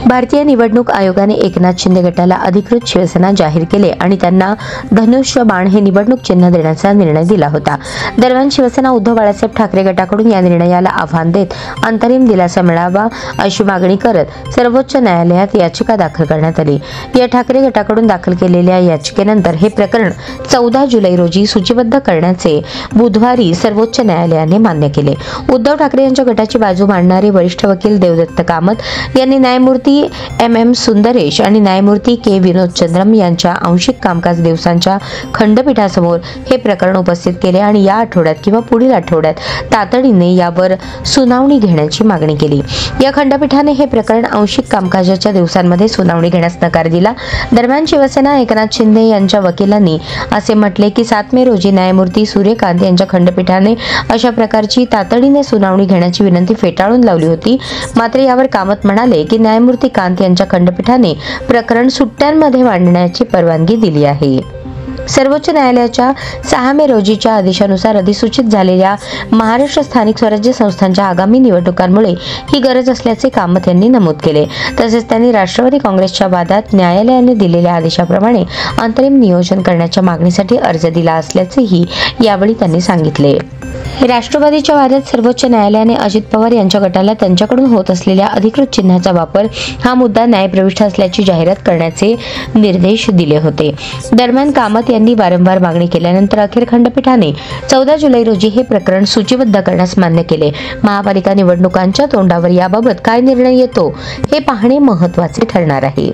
भारतीय निवडणूक आयोगाने एकनाथ शिंदे गटाला अधिकृत शिवसेना जाहीर केले आणि त्यांना धनुष्य बाण हे निवडणूक चिन्ह देण्याचा निर्णय दिला होता। दरम्यान शिवसेना उद्धव बाळासाहेब ठाकरे गटाकडून या निर्णयाला आव्हान देत अंतरिम दिलासा मिळावा अशी मागणी करत सर्वोच्च न्यायालयात याचिका दाखल करण्यात आली। या ठाकरे गटाकडून दाखल केलेल्या याचिकेनंतर हे प्रकरण 14 जुलै रोजी सूचीबद्ध करण्याचे बुधवारी सर्वोच्च न्यायालयाने मान्य केले। उद्धव ठाकरे यांच्या गटाची बाजू मांडणारे वरिष्ठ वकील देवदत्त कामत यांनी न्यायमूर्ती MM सुंदरेश आणि न्यायमूर्ती के विनोदचंद्रम यांच्या आंशिक कामकाज दिवसांच्या खंडपीठासमोर हे प्रकरण उपस्थित केले आणि या आठवड्यात किंवा पुढील आठवड्यात तातडीने यावर सुनावणी घेण्याची मागणी केली। या खंडपीठाने हे प्रकरण आंशिक कामकाजाच्या दिवसांमध्ये सुनावणी घेण्यास नकार दिला। दरम्यान शिवसेना एकनाथ शिंदे यांच्या वकिलांनी असे म्हटले की 7 मे रोजी न्यायमूर्ती सूर्यकांत यांच्या खंडपीठाने अशा प्रकारची तातडीने सुनावणी घेण्याची विनंती फेटाळून लावली होती। मात्र यावर कामत म्हणाले की न्यायमूर्ती कांत यांच्या खंडपीठाने प्रकरण सुट्ट्यांमध्ये मांडण्याची परवानगी दिली आहे। सर्वोच्च न्यायालयाच्या 6 मे रोजीच्या आदेशानुसार अधिसूचित झालेल्या महाराष्ट्र स्थानिक स्वराज्य संस्थांच्या आगामी निवडणुकांमुळे ही गरज असल्याचे कामत यांनी नमूद केले। तसेच त्यांनी राष्ट्रवादी काँग्रेसच्या वादात न्यायालयाने दिलेल्या आदेशाप्रमाणे अंतरिम नियोजन करण्याच्या मागणीसाठी अर्ज दिला असल्याचेही यावेळी त्यांनी सांगितले। राष्ट्रवादीच्या वादात सर्वोच्च न्यायालयाने अजित पवार यांच्या गटाला त्यांच्याकडून होत असलेल्या अधिकृत चिन्हाचा वापर हा मुद्दा न्यायप्रविष्ट असल्याची जाहिरात करण्याचे निर्देश दिले होते। दरम्यान कामत यांनी वारंवार मागणी केल्यानंतर अखेर खंडपीठाने 14 जुलै रोजी हे प्रकरण सूचीबद्ध करण्यास मान्य केले। महापालिका निवडणुकांच्या तोंडावर याबाबत काय निर्णय येतो हे पाहणे महत्त्वाचे ठरणार आहे।